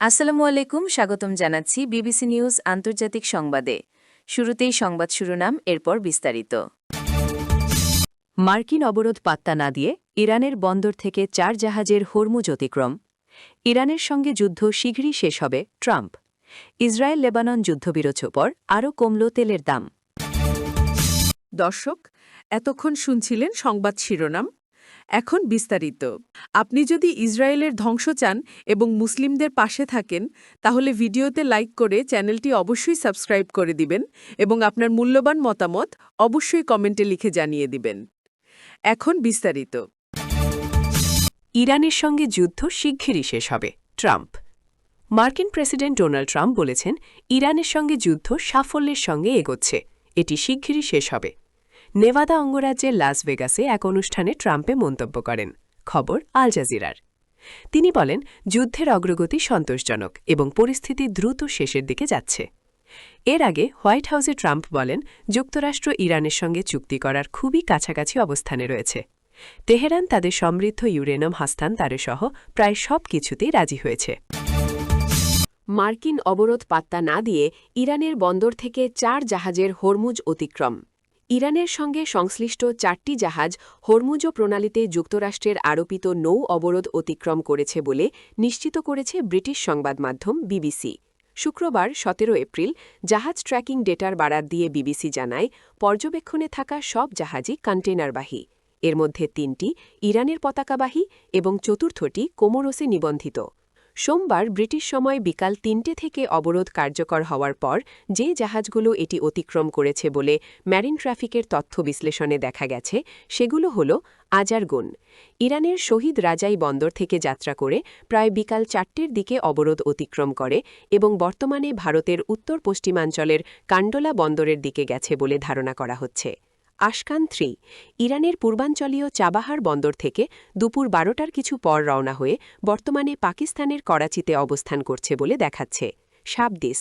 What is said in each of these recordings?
আসসালামু আলাইকুম, স্বাগতম জানাচ্ছি বিবিসি নিউজ আন্তর্জাতিক সংবাদে। শুরুতেই সংবাদ শিরোনাম, এরপর বিস্তারিত। মার্কিন অবরোধ পাত্তা না দিয়ে ইরানের বন্দর থেকে 4 জাহাজের হরমুজ অতিক্রম। ইরানের সঙ্গে যুদ্ধ শীঘ্রই শেষ হবে, ট্রাম্প। ইসরায়েল লেবানন যুদ্ধবিরতির পর আরও কমল তেলের দাম। দর্শক, এতক্ষণ শুনছিলেন সংবাদ শিরোনাম। এখন বিস্তারিত। আপনি যদি ইসরায়েলের ধ্বংস চান এবং মুসলিমদের পাশে থাকেন, তাহলে ভিডিওতে লাইক করে চ্যানেলটি অবশ্যই সাবস্ক্রাইব করে দিবেন এবং আপনার মূল্যবান মতামত অবশ্যই কমেন্টে লিখে জানিয়ে দিবেন। এখন বিস্তারিত। ইরানের সঙ্গে যুদ্ধ শিগগিরই শেষ হবে, ট্রাম্প। মার্কিন প্রেসিডেন্ট ডোনাল্ড ট্রাম্প বলেছেন, ইরানের সঙ্গে যুদ্ধ সাফল্যের সঙ্গে এগোচ্ছে, এটি শিগগিরই শেষ হবে। নেভাদা অঙ্গরাজ্যের লাস ভেগাসে এক অনুষ্ঠানে ট্রাম্পে মন্তব্য করেন। খবর আল জাজিরার। তিনি বলেন, যুদ্ধের অগ্রগতি সন্তোষজনক এবং পরিস্থিতি দ্রুত শেষের দিকে যাচ্ছে। এর আগে হোয়াইট হাউসে ট্রাম্প বলেন, যুক্তরাষ্ট্র ইরানের সঙ্গে চুক্তি করার খুবই কাছাকাছি অবস্থানে রয়েছে। তেহরান তাদের সমৃদ্ধ ইউরেনিয়াম হস্তান্তরে সহ প্রায় সব কিছুতেই রাজি হয়েছে। মার্কিন অবরোধ পাত্তা না দিয়ে ইরানের বন্দর থেকে 4 জাহাজের হরমুজ অতিক্রম। ইরানের সঙ্গে সংশ্লিষ্ট 4টি জাহাজ হরমুজ প্রণালীতে যুক্তরাষ্ট্রের আরোপিত নৌ অবরোধ অতিক্রম করেছে বলে নিশ্চিত করেছে ব্রিটিশ সংবাদ মাধ্যম বিবিসি। শুক্রবার 17 এপ্রিল জাহাজ ট্র্যাকিং ডেটার বারাত দিয়ে বিবিসি জানায়, পর্যবেক্ষণে থাকা সব জাহাজই কন্টেইনারবাহী। এর মধ্যে 3টি ইরানের পতাকাবাহী এবং চতুর্থটি কোমোরোসে নিবন্ধিত। সোমবার ব্রিটিশ সময় বিকাল 3টে থেকে অবরোধ কার্যকর হওয়ার পর যে জাহাজগুলো এটি অতিক্রম করেছে বলে ম্যারিন ট্রাফিকের তথ্য বিশ্লেষণে দেখা গেছে, সেগুলো হল আজারগুন, ইরানের শহীদ রাজাই বন্দর থেকে যাত্রা করে প্রায় বিকাল 4টের দিকে অবরোধ অতিক্রম করে এবং বর্তমানে ভারতের উত্তর পশ্চিমাঞ্চলের কান্ডোলা বন্দরের দিকে গেছে বলে ধারণা করা হচ্ছে। আশকান 3, ইরানের পূর্বাঞ্চলীয় চাবাহার বন্দর থেকে দুপুর 12টার কিছু পর রওনা হয়ে বর্তমানে পাকিস্তানের করাচিতে অবস্থান করছে বলে দেখাচ্ছে। শাবদিস,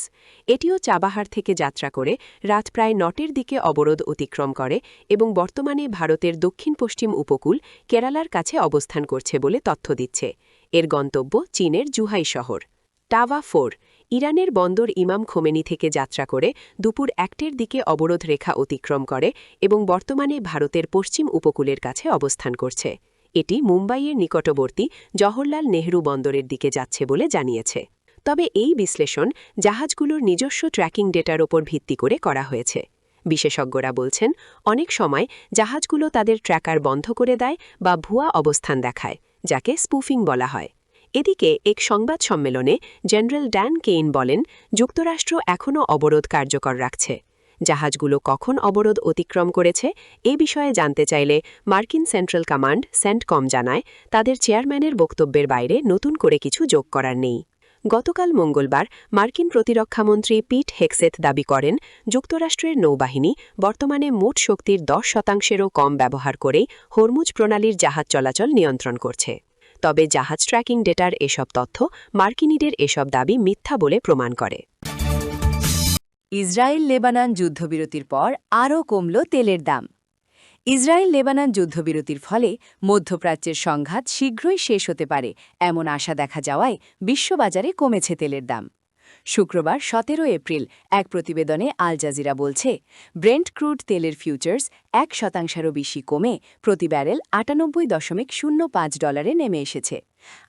এটিও চাবাহার থেকে যাত্রা করে রাত প্রায় 9টের দিকে অবরোধ অতিক্রম করে এবং বর্তমানে ভারতের দক্ষিণ পশ্চিম উপকূল কেরালার কাছে অবস্থান করছে বলে তথ্য দিচ্ছে। এর গন্তব্য চীনের জুহাই শহর। টাওয়া 4, ইরানের বন্দর ইমাম খোমেনি থেকে যাত্রা করে দুপুর 1টের দিকে অবরোধ রেখা অতিক্রম করে এবং বর্তমানে ভারতের পশ্চিম উপকূলের কাছে অবস্থান করছে। এটি মুম্বাইয়ের নিকটবর্তী জওহরলাল নেহরু বন্দরের দিকে যাচ্ছে বলে জানিয়েছে। তবে এই বিশ্লেষণ জাহাজগুলোর নিজস্ব ট্র্যাকিং ডেটার ওপর ভিত্তি করে করা হয়েছে। বিশেষজ্ঞরা বলছেন, অনেক সময় জাহাজগুলো তাদের ট্র্যাকার বন্ধ করে দেয় বা ভুয়া অবস্থান দেখায়, যাকে স্পুফিং বলা হয়। এদিকে এক সংবাদ সম্মেলনে জেনারেল ড্যান কেইন বলেন, যুক্তরাষ্ট্র এখনও অবরোধ কার্যকর রাখছে। জাহাজগুলো কখন অবরোধ অতিক্রম করেছে এ বিষয়ে জানতে চাইলে মার্কিন সেন্ট্রাল কমান্ড সেন্টকম জানায়, তাদের চেয়ারম্যানের বক্তব্যের বাইরে নতুন করে কিছু যোগ করার নেই। গতকাল মঙ্গলবার মার্কিন প্রতিরক্ষামন্ত্রী পিট হেগসেথ দাবি করেন, যুক্তরাষ্ট্রের নৌবাহিনী বর্তমানে মোট শক্তির 10%-এরও কম ব্যবহার করেই হরমুজ প্রণালীর জাহাজ চলাচল নিয়ন্ত্রণ করছে। তবে জাহাজ ট্র্যাকিং ডেটার এসব তথ্য মার্কিনীদের এসব দাবি মিথ্যা বলে প্রমাণ করে। ইসরায়েল লেবানন যুদ্ধবিরতির পর আরও কমল তেলের দাম। ইসরায়েল লেবানন যুদ্ধবিরতির ফলে মধ্যপ্রাচ্যের সংঘাত শীঘ্রই শেষ হতে পারে এমন আশা দেখা যাওয়ায় বিশ্ববাজারে কমেছে তেলের দাম। শুক্রবার 17 এপ্রিল এক প্রতিবেদনে আল জাজিরা বলছে, ব্রেন্ট ক্রুড তেলের ফিউচার্স 1%-এরও বেশি কমে প্রতি ব্যারেল $98.05 নেমে এসেছে।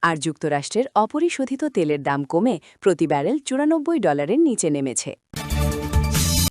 আর যুক্তরাষ্ট্রের অপরিশোধিত তেলের দাম কমে প্রতি ব্যারেল $94 নিচে নেমেছে।